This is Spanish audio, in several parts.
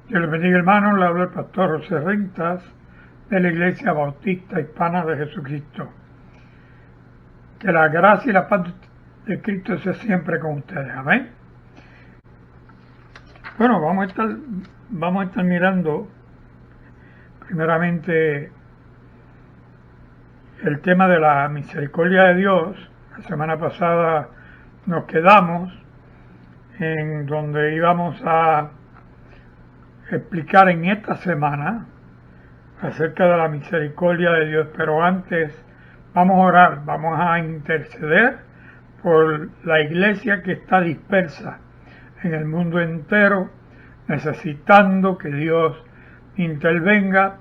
Dios les bendiga, hermanos. Le habla el pastor José Rentas de la Iglesia Bautista Hispana de Jesucristo. Que la gracia y la paz de Cristo sea siempre con ustedes. Amén. Bueno, vamos a estar mirando primeramente el tema de la misericordia de Dios. La semana pasada nos quedamos en donde íbamos a explicar en esta semana acerca de la misericordia de Dios, pero antes vamos a orar, vamos a interceder por la iglesia que está dispersa en el mundo entero, necesitando que Dios intervenga,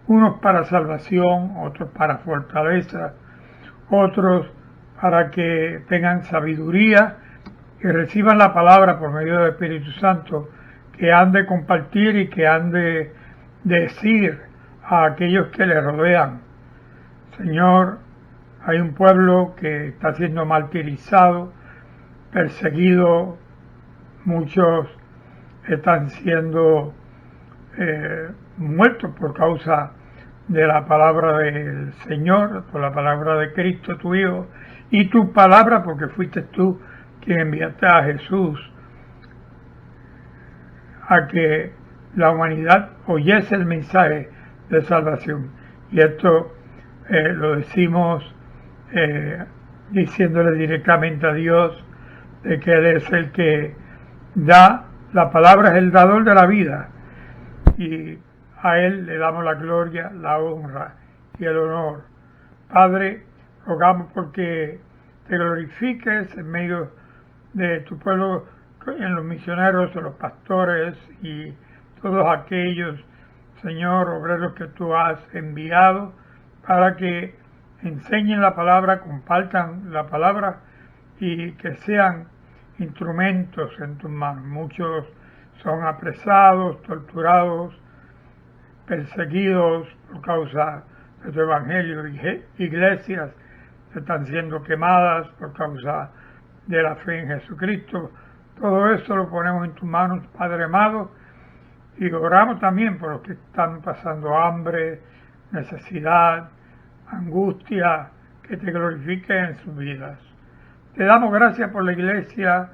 unos para salvación, otros para fortaleza, otros para que tengan sabiduría y reciban la palabra por medio del Espíritu Santo, que han de compartir y que han de decir a aquellos que le rodean. Señor, hay un pueblo que está siendo martirizado, perseguido, muchos están siendo muertos por causa de la palabra del Señor, por la palabra de Cristo tu Hijo, y tu palabra, porque fuiste tú quien enviaste a Jesús a que la humanidad oyese el mensaje de salvación. Y esto lo decimos diciéndole directamente a Dios de que Él es el que da, la palabra es el dador de la vida, y a Él le damos la gloria, la honra y el honor. Padre, rogamos porque te glorifiques en medio de tu pueblo, en los misioneros, en los pastores y todos aquellos, Señor, obreros que tú has enviado para que enseñen la palabra, compartan la palabra y que sean instrumentos en tus manos. Muchos son apresados, torturados, perseguidos por causa de tu evangelio. Iglesias están siendo quemadas por causa de la fe en Jesucristo. Todo eso lo ponemos en tus manos, Padre amado, y oramos también por los que están pasando hambre, necesidad, angustia, que te glorifiquen en sus vidas. Te damos gracias por la iglesia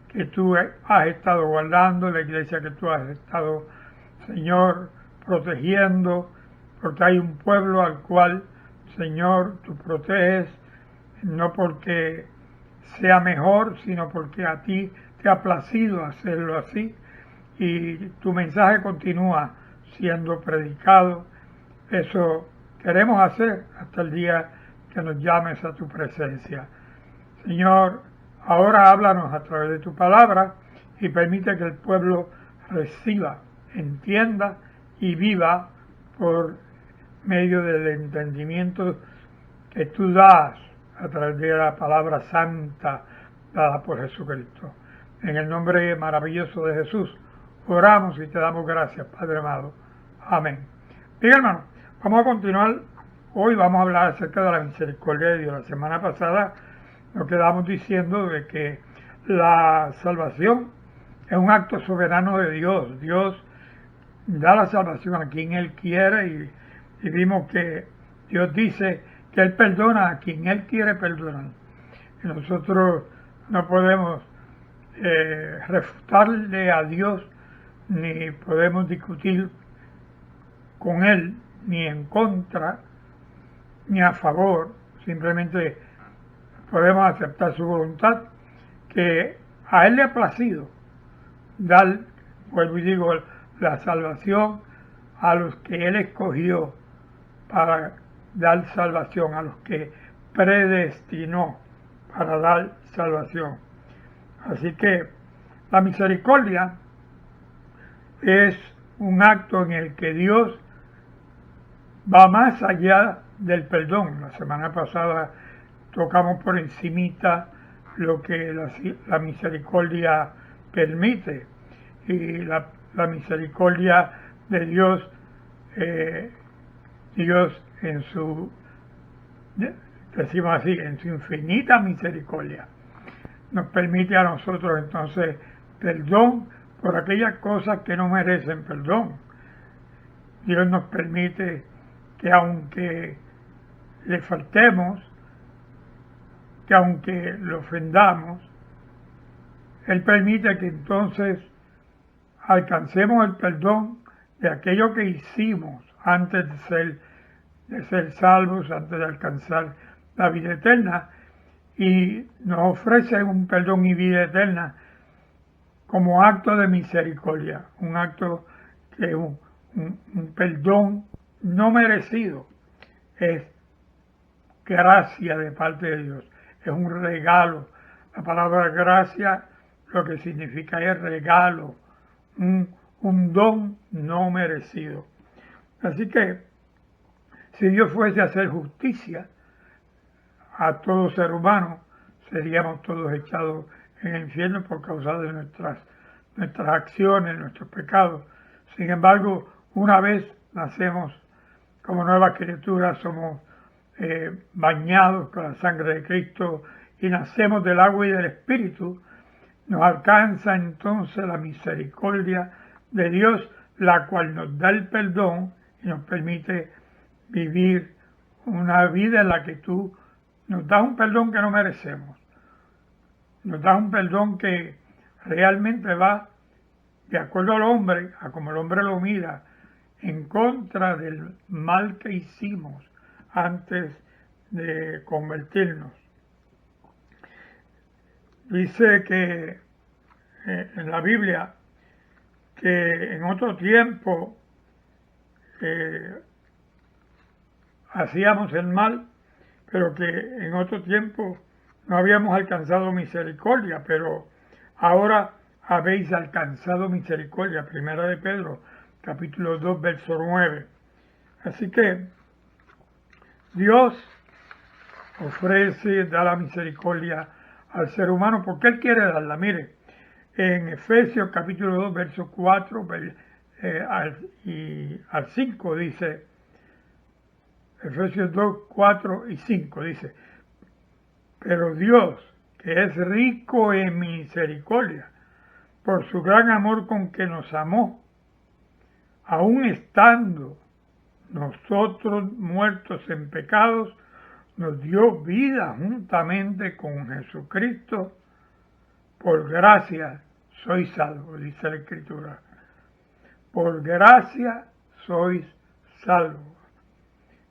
que tú has estado guardando, la iglesia que tú has estado, Señor, protegiendo, porque hay un pueblo al cual, Señor, tú proteges, no porque sea mejor, sino porque a ti te ha placido hacerlo así, y tu mensaje continúa siendo predicado. Eso queremos hacer hasta el día que nos llames a tu presencia. Señor, ahora háblanos a través de tu palabra y permite que el pueblo reciba, entienda y viva por medio del entendimiento que tú das a través de la palabra santa dada por Jesucristo. En el nombre maravilloso de Jesús oramos y te damos gracias, Padre amado. Amén. Bien, hermano, vamos a continuar. Hoy vamos a hablar acerca de la misericordia de Dios. La semana pasada nos quedamos diciendo de que la salvación es un acto soberano de Dios. Dios da la salvación a quien Él quiere y vimos que Dios dice que Él perdona a quien Él quiere perdonar. Y nosotros no podemos refutarle a Dios, ni podemos discutir con Él, ni en contra, ni a favor. Simplemente podemos aceptar su voluntad, que a Él le ha placido dar, vuelvo y digo, la salvación a los que Él escogió para dar salvación, a los que predestinó para dar salvación. Así que la misericordia es un acto en el que Dios va más allá del perdón. La semana pasada tocamos por encimita lo que la misericordia permite, y la misericordia de Dios, Dios en su, decimos así, en su infinita misericordia, nos permite a nosotros entonces perdón por aquellas cosas que no merecen perdón. Dios nos permite que aunque le faltemos, que aunque le ofendamos, Él permite que entonces alcancemos el perdón de aquello que hicimos antes de ser salvos, antes de alcanzar la vida eterna, y nos ofrece un perdón y vida eterna como acto de misericordia, un acto que un perdón no merecido, es gracia de parte de Dios, es un regalo. La palabra gracia lo que significa es regalo, un don no merecido. Así que si Dios fuese a hacer justicia a todo ser humano, seríamos todos echados en el infierno por causa de nuestras acciones, nuestros pecados. Sin embargo, una vez nacemos como nuevas criaturas, somos bañados con la sangre de Cristo y nacemos del agua y del Espíritu, nos alcanza entonces la misericordia de Dios, la cual nos da el perdón y nos permite vivir una vida en la que tú nos das un perdón que no merecemos. Nos das un perdón que realmente va de acuerdo al hombre, a como el hombre lo mira, en contra del mal que hicimos antes de convertirnos. Dice que en la Biblia que en otro tiempo hacíamos el mal, pero que en otro tiempo no habíamos alcanzado misericordia, pero ahora habéis alcanzado misericordia. Primera de Pedro, capítulo 2, verso 9. Así que Dios ofrece, da la misericordia al ser humano porque Él quiere darla. Mire, en Efesios capítulo 2, verso 4 al 5 dice, Efesios 2, 4 y 5 dice, pero Dios, que es rico en misericordia, por su gran amor con que nos amó, aun estando nosotros muertos en pecados, nos dio vida juntamente con Jesucristo. Por gracia sois salvos, dice la Escritura. Por gracia sois salvos.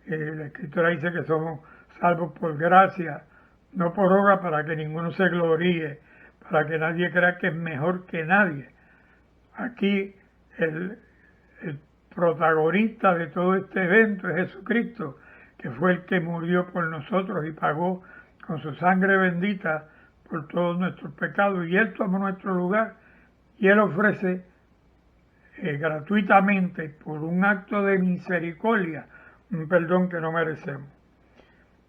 La Escritura dice que somos salvos por gracia, no por obra para que ninguno se gloríe, para que nadie crea que es mejor que nadie. Aquí el protagonista de todo este evento es Jesucristo, que fue el que murió por nosotros y pagó con su sangre bendita por todos nuestros pecados, y Él tomó nuestro lugar y Él ofrece gratuitamente, por un acto de misericordia, un perdón que no merecemos.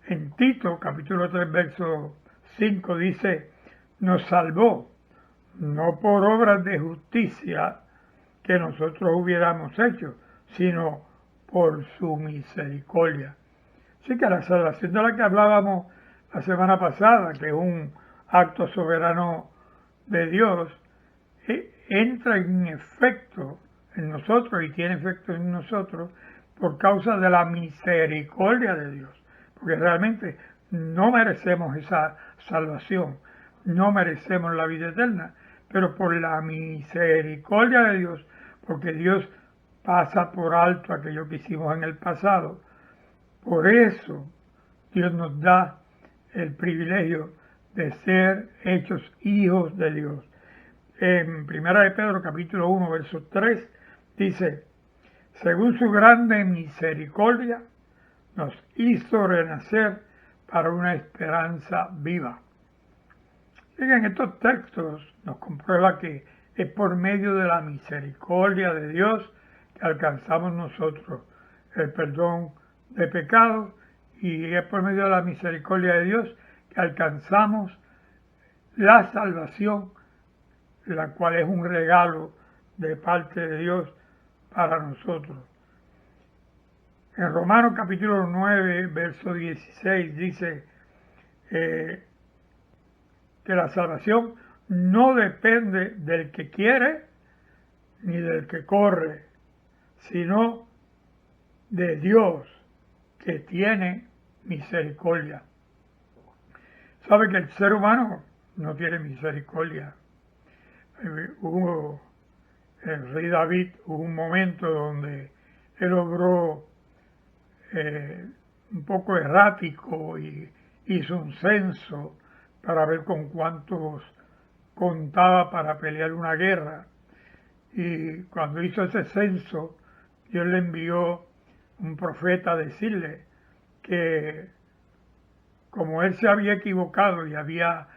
En Tito, capítulo 3, verso 5 dice, nos salvó, no por obras de justicia que nosotros hubiéramos hecho, sino por su misericordia. Así que la salvación de la que hablábamos la semana pasada, que es un acto soberano de Dios, entra en efecto en nosotros y tiene efecto en nosotros por causa de la misericordia de Dios, porque realmente no merecemos esa salvación, no merecemos la vida eterna, pero por la misericordia de Dios, porque Dios pasa por alto aquello que hicimos en el pasado, por eso Dios nos da el privilegio de ser hechos hijos de Dios. En 1 de Pedro capítulo 1, verso 3, dice, según su grande misericordia, nos hizo renacer para una esperanza viva. Y en estos textos nos comprueba que es por medio de la misericordia de Dios que alcanzamos nosotros el perdón de pecados, y es por medio de la misericordia de Dios que alcanzamos la salvación, la cual es un regalo de parte de Dios para nosotros. En Romanos capítulo 9, verso 16 dice que la salvación no depende del que quiere ni del que corre, sino de Dios, que tiene misericordia. Sabe que el ser humano no tiene misericordia. El rey David hubo un momento donde él obró un poco errático y hizo un censo para ver con cuántos contaba para pelear una guerra. Y cuando hizo ese censo, Dios le envió un profeta a decirle que como él se había equivocado y había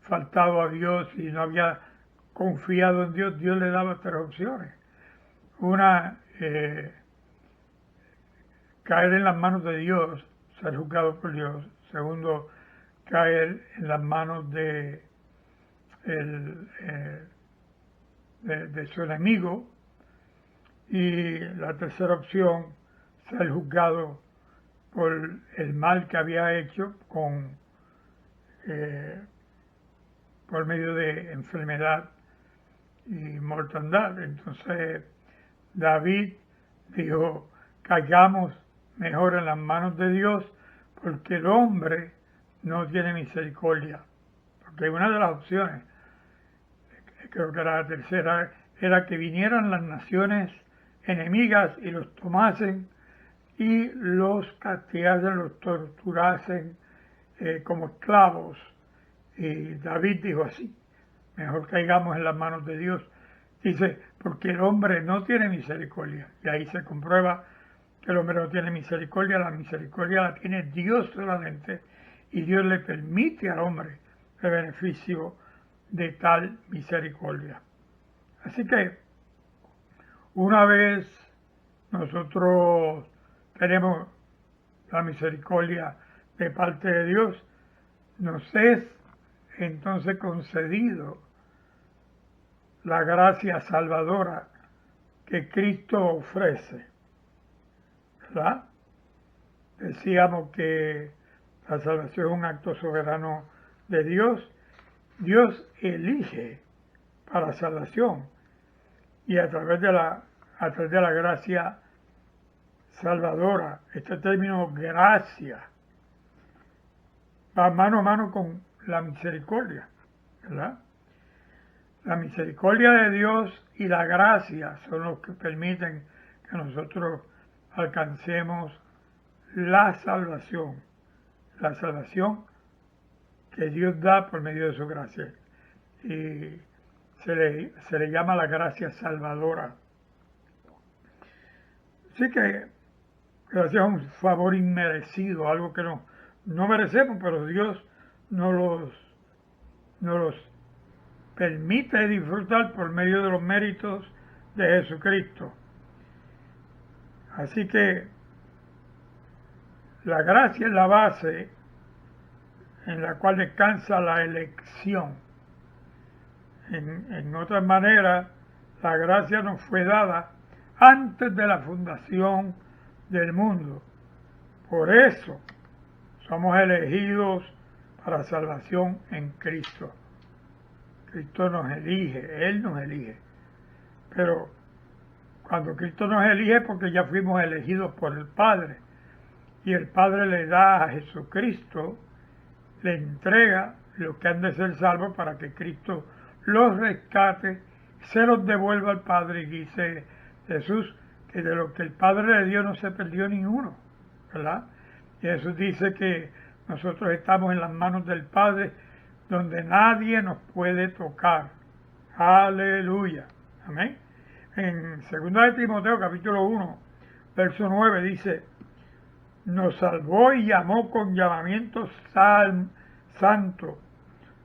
faltado a Dios y no había confiado en Dios, Dios le daba tres opciones. Una, caer en las manos de Dios, ser juzgado por Dios. Segundo, caer en las manos de su enemigo. Y la tercera opción, ser juzgado por el mal que había hecho por medio de enfermedad y mortandad. Entonces David dijo, caigamos mejor en las manos de Dios, porque el hombre no tiene misericordia. Porque una de las opciones, creo que era la tercera, era que vinieran las naciones enemigas y los tomasen y los castigasen, los torturasen como esclavos. Y David dijo así, mejor caigamos en las manos de Dios. Dice, porque el hombre no tiene misericordia. Y ahí se comprueba que el hombre no tiene misericordia. La misericordia la tiene Dios solamente. Y Dios le permite al hombre el beneficio de tal misericordia. Así que una vez nosotros tenemos la misericordia de parte de Dios, nos es entonces concedido la gracia salvadora que Cristo ofrece, ¿verdad? Decíamos que la salvación es un acto soberano de Dios. Dios elige para salvación y a través de la gracia salvadora, este término gracia va mano a mano con la misericordia, ¿verdad? La misericordia de Dios y la gracia son los que permiten que nosotros alcancemos la salvación que Dios da por medio de su gracia. Y se le llama la gracia salvadora. Así que gracias a un favor inmerecido, algo que no merecemos, pero Dios nos los permite disfrutar por medio de los méritos de Jesucristo. Así que la gracia es la base en la cual descansa la elección. En otras maneras, la gracia nos fue dada antes de la fundación del mundo. Por eso somos elegidos para salvación en Cristo. Cristo nos elige, Él nos elige. Pero cuando Cristo nos elige es porque ya fuimos elegidos por el Padre. Y el Padre le da a Jesucristo, le entrega los que han de ser salvos para que Cristo los rescate, se los devuelva al Padre. Y dice Jesús que de lo que el Padre le dio no se perdió ninguno, ¿verdad? Y Jesús dice que nosotros estamos en las manos del Padre, donde nadie nos puede tocar. Aleluya. Amén. En 2 de Timoteo, capítulo 1, verso 9, dice, nos salvó y llamó con llamamiento santo,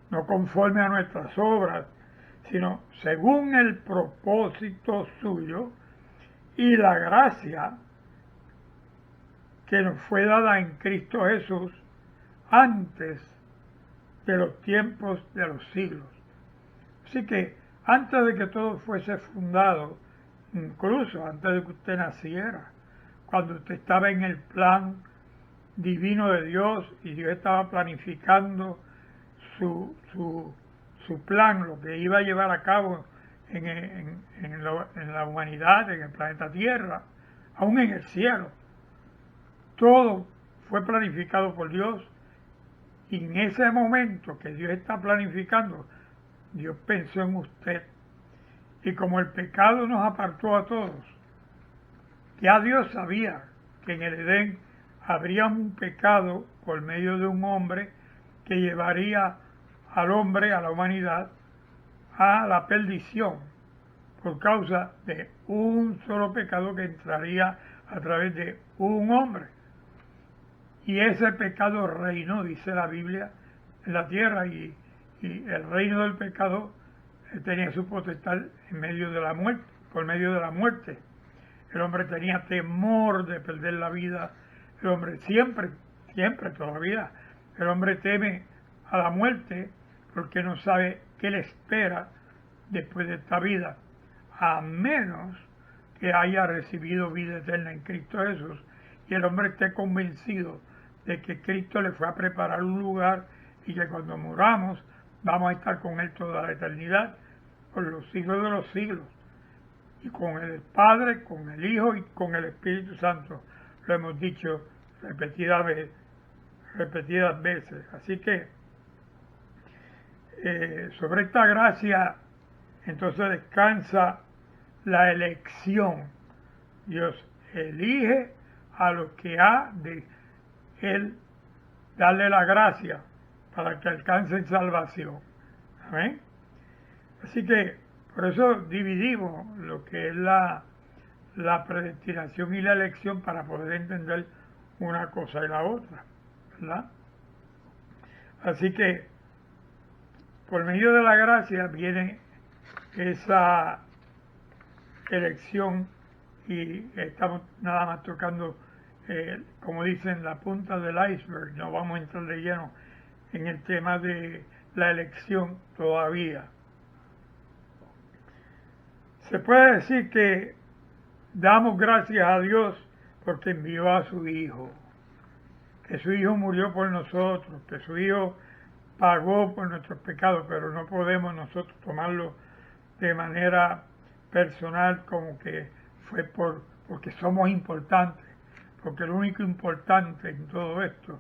no conforme a nuestras obras, sino según el propósito suyo y la gracia que nos fue dada en Cristo Jesús antes de los tiempos de los siglos. Así que antes de que todo fuese fundado, incluso antes de que usted naciera, cuando usted estaba en el plan divino de Dios y Dios estaba planificando su plan, lo que iba a llevar a cabo en la humanidad, en el planeta Tierra, aún en el cielo. Todo fue planificado por Dios y en ese momento que Dios está planificando, Dios pensó en usted. Y como el pecado nos apartó a todos, ya Dios sabía que en el Edén habría un pecado por medio de un hombre que llevaría al hombre, a la humanidad, a la perdición por causa de un solo pecado que entraría a través de un hombre. Y ese pecado reinó, dice la Biblia, en la tierra, y el reino del pecado tenía su potestad en medio de la muerte, por medio de la muerte. El hombre tenía temor de perder la vida. El hombre siempre todavía, el hombre teme a la muerte porque no sabe qué le espera después de esta vida, a menos que haya recibido vida eterna en Cristo Jesús y el hombre esté convencido de que Cristo le fue a preparar un lugar y que cuando muramos vamos a estar con Él toda la eternidad, por los siglos de los siglos, y con el Padre, con el Hijo y con el Espíritu Santo. Lo hemos dicho repetidas veces. Así que sobre esta gracia entonces descansa la elección. Dios elige a los que ha de Él darle la gracia para que alcancen salvación. Amén. Así que por eso dividimos lo que es la predestinación y la elección para poder entender una cosa y la otra, ¿verdad? Así que por medio de la gracia viene esa elección y estamos nada más tocando, como dicen, la punta del iceberg. No vamos a entrar de lleno en el tema de la elección todavía. Se puede decir que damos gracias a Dios porque envió a su Hijo, que su Hijo murió por nosotros, que su Hijo pagó por nuestros pecados, pero no podemos nosotros tomarlo de manera personal como que fue porque somos importantes, porque lo único importante en todo esto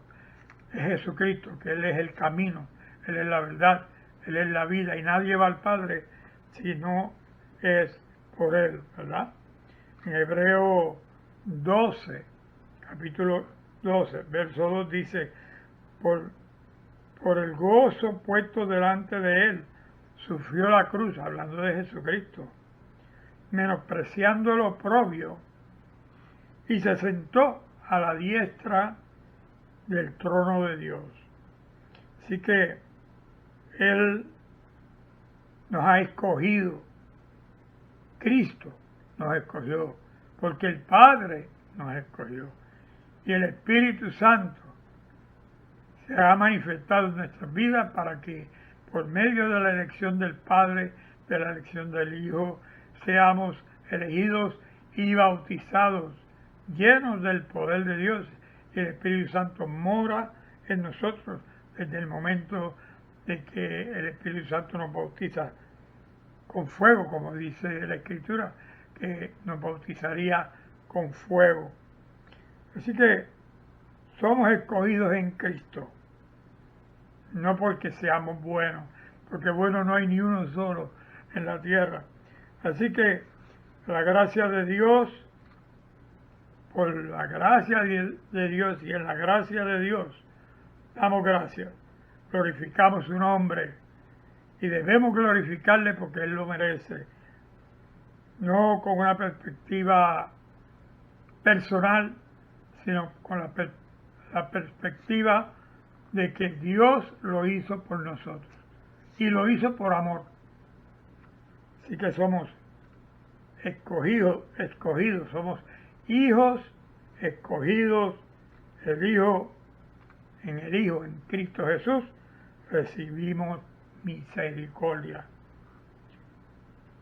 es Jesucristo, que Él es el camino, Él es la verdad, Él es la vida y nadie va al Padre si no es por Él, ¿verdad? En Hebreo 12, capítulo 12, verso 2 dice, por el gozo puesto delante de Él, sufrió la cruz, hablando de Jesucristo, menospreciando lo oprobio, y se sentó a la diestra del trono de Dios. Así que Él nos ha escogido, Cristo nos escogió, porque el Padre nos escogió, y el Espíritu Santo se ha manifestado en nuestras vidas para que por medio de la elección del Padre, de la elección del Hijo, seamos elegidos y bautizados, llenos del poder de Dios, y el Espíritu Santo mora en nosotros desde el momento de que el Espíritu Santo nos bautiza con fuego, como dice la Escritura, que nos bautizaría con fuego. Así que somos escogidos en Cristo, no porque seamos buenos, porque bueno no hay ni uno solo en la tierra. Así que la gracia de Dios, por la gracia de Dios y en la gracia de Dios, damos gracias, glorificamos su nombre y debemos glorificarle porque Él lo merece, no con una perspectiva personal, sino con la perspectiva de que Dios lo hizo por nosotros y lo hizo por amor. Así que somos escogidos, somos hijos escogidos, en el Hijo, en Cristo Jesús, recibimos misericordia.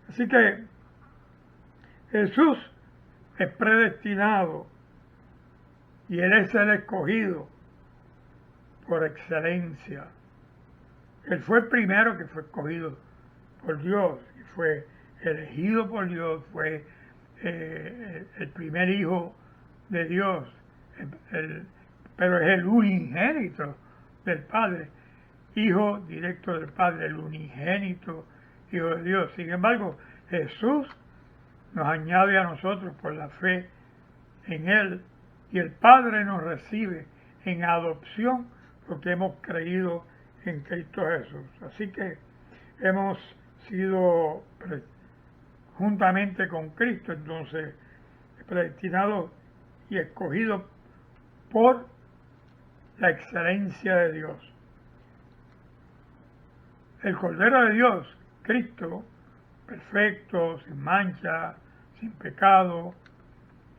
Así que Jesús es predestinado y Él es el escogido por excelencia. Él fue el primero que fue escogido por Dios y fue elegido por Dios, fue el primer hijo de Dios, pero es el unigénito del Padre, hijo directo del Padre, el unigénito hijo de Dios. Sin embargo, Jesús nos añade a nosotros por la fe en Él, y el Padre nos recibe en adopción porque hemos creído en Cristo Jesús. Así que hemos sido juntamente con Cristo, entonces predestinados y escogidos por la excelencia de Dios. El Cordero de Dios, Cristo, perfecto, sin mancha, sin pecado,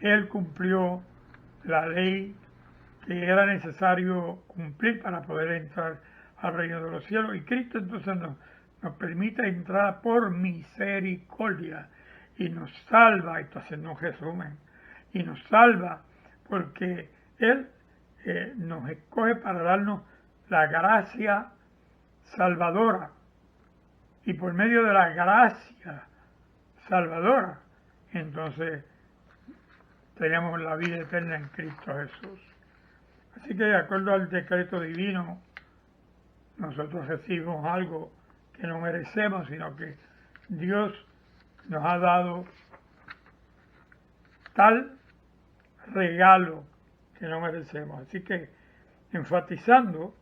Él cumplió la ley que era necesario cumplir para poder entrar al reino de los cielos. Y Cristo entonces nos permite entrar por misericordia y nos salva, esto haciendo un resumen, y nos salva porque Él nos escoge para darnos la gracia salvadora. Y por medio de la gracia salvadora, entonces tenemos la vida eterna en Cristo Jesús. Así que de acuerdo al decreto divino, nosotros recibimos algo que no merecemos, sino que Dios nos ha dado tal regalo que no merecemos. Así que, enfatizando,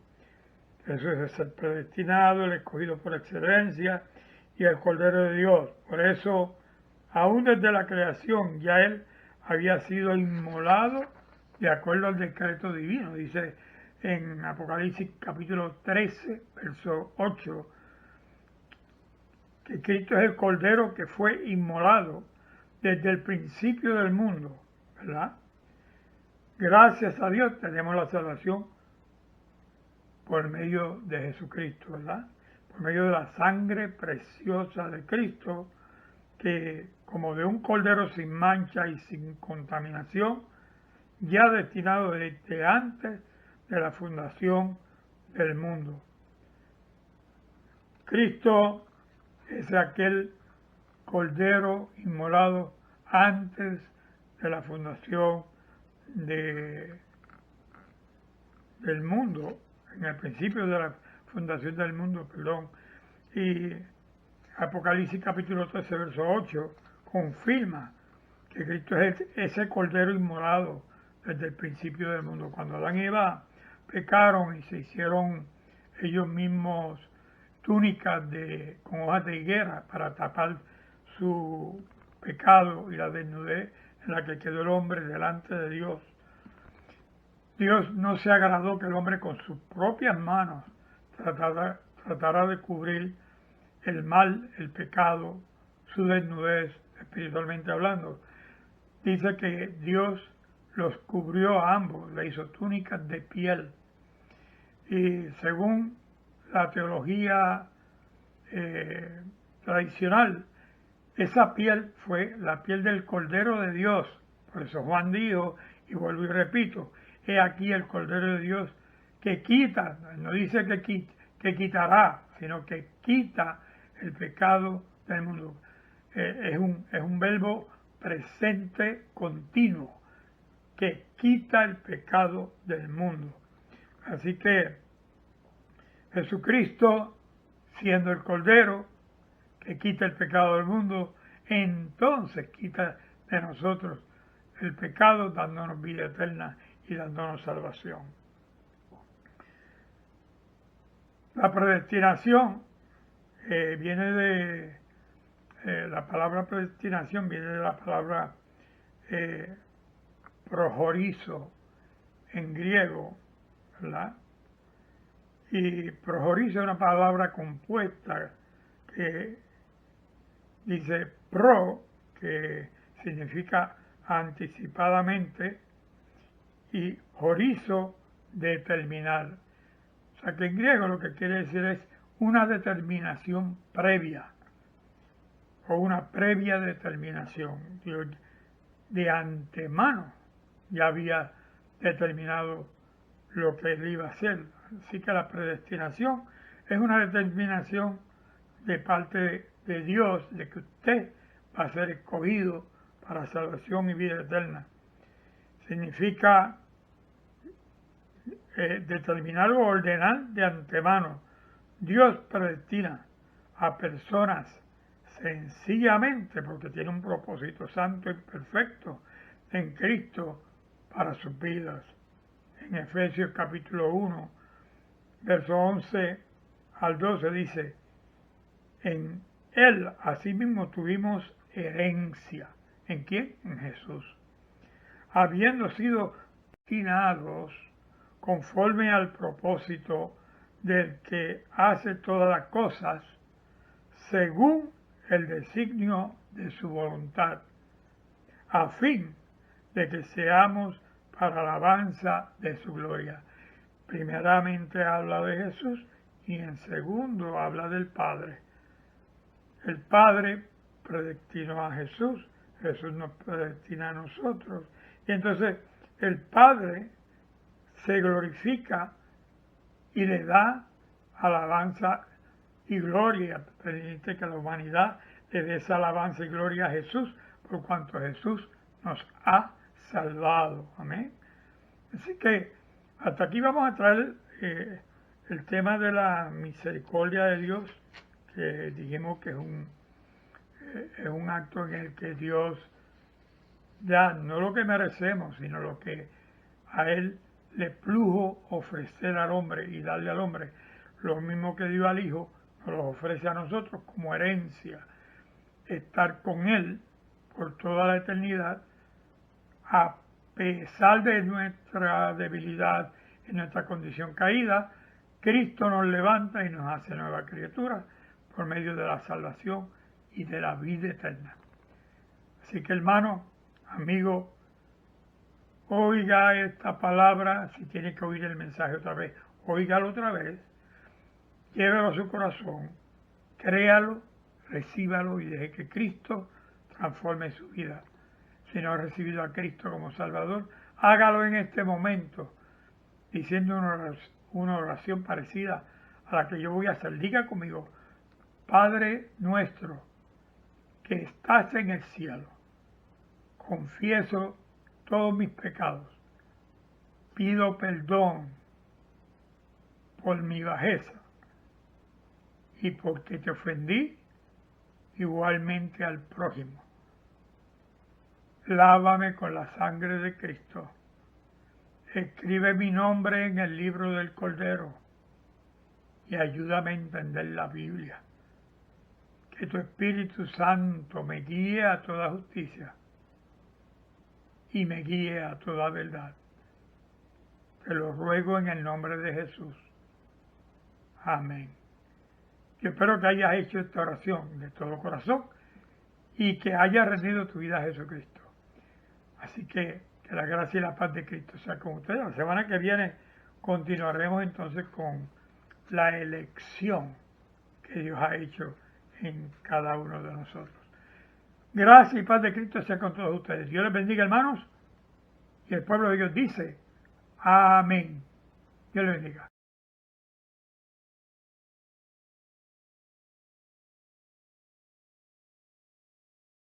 Jesús es el predestinado, el escogido por excelencia y el Cordero de Dios. Por eso, aún desde la creación, ya Él había sido inmolado de acuerdo al decreto divino. Dice en Apocalipsis capítulo 13, verso 8, que Cristo es el Cordero que fue inmolado desde el principio del mundo, ¿verdad? Gracias a Dios tenemos la salvación por medio de Jesucristo, ¿verdad? Por medio de la sangre preciosa de Cristo, que como de un cordero sin mancha y sin contaminación, ya destinado desde antes de la fundación del mundo. Cristo es aquel cordero inmolado antes de la fundación del mundo, en el principio de la fundación del mundo, perdón. Y Apocalipsis capítulo 13, verso 8, confirma que Cristo es ese cordero inmolado desde el principio del mundo. Cuando Adán y Eva pecaron y se hicieron ellos mismos túnicas con hojas de higuera para tapar su pecado y la desnudez en la que quedó el hombre delante de Dios, Dios no se agradó que el hombre con sus propias manos tratara de cubrir el mal, el pecado, su desnudez, espiritualmente hablando. Dice que Dios los cubrió a ambos, le hizo túnicas de piel. Y según la teología tradicional, esa piel fue la piel del Cordero de Dios. Por eso Juan dijo, y vuelvo y repito, he aquí el Cordero de Dios que quita, no dice que quitará, sino que quita el pecado del mundo. Es un verbo presente continuo, que quita el pecado del mundo. Así que Jesucristo, siendo el Cordero que quita el pecado del mundo, entonces quita de nosotros el pecado, dándonos vida eterna y dándonos salvación. La predestinación viene de la palabra predestinación viene de la palabra projorizo en griego, ¿verdad? Y projorizo es una palabra compuesta que dice pro, que significa anticipadamente, y horizo, determinar. O sea que en griego lo que quiere decir es una determinación previa o una previa determinación. Dios de antemano ya había determinado lo que él iba a hacer. Así que la predestinación es una determinación de parte de Dios de que usted va a ser escogido para salvación y vida eterna. Significa determinar o ordenar de antemano. Dios predestina a personas sencillamente porque tiene un propósito santo y perfecto en Cristo para sus vidas. En Efesios capítulo 1, verso 11 al 12 dice, en Él asimismo tuvimos herencia. ¿En quién? En Jesús. Habiendo sido destinados conforme al propósito del que hace todas las cosas, según el designio de su voluntad, a fin de que seamos para alabanza de su gloria. Primeramente habla de Jesús y en segundo habla del Padre. El Padre predestinó a Jesús, Jesús nos predestina a nosotros. Y entonces el Padre se glorifica y le da alabanza y gloria, permite que la humanidad le dé esa alabanza y gloria a Jesús, por cuanto Jesús nos ha salvado. Amén. Así que hasta aquí vamos a traer el tema de la misericordia de Dios, que dijimos que es un acto en el que Dios da no lo que merecemos, sino lo que a Él le plujo ofrecer al hombre y darle al hombre. Lo mismo que dio al Hijo, nos lo ofrece a nosotros como herencia. Estar con Él por toda la eternidad, a pesar de nuestra debilidad y nuestra condición caída, Cristo nos levanta y nos hace nueva criatura por medio de la salvación y de la vida eterna. Así que, hermano, amigo, oiga esta palabra. Si tiene que oír el mensaje otra vez, óigalo otra vez, llévelo a su corazón, créalo, recíbalo y deje que Cristo transforme su vida. Si no ha recibido a Cristo como Salvador, hágalo en este momento, diciendo una oración parecida a la que yo voy a hacer. Diga conmigo: Padre nuestro que estás en el cielo, confieso todos mis pecados, pido perdón por mi bajeza y porque te ofendí igualmente al prójimo. Lávame con la sangre de Cristo. Escribe mi nombre en el libro del Cordero y ayúdame a entender la Biblia. Que tu Espíritu Santo me guíe a toda justicia y me guíe a toda verdad. Te lo ruego en el nombre de Jesús. Amén. Yo espero que hayas hecho esta oración de todo corazón y que hayas rendido tu vida a Jesucristo. Así que la gracia y la paz de Cristo sea con ustedes. La semana que viene continuaremos entonces con la elección que Dios ha hecho en cada uno de nosotros. Gracia y paz de Cristo sea con todos ustedes. Dios les bendiga, hermanos. Y el pueblo de Dios dice: amén. Dios les bendiga.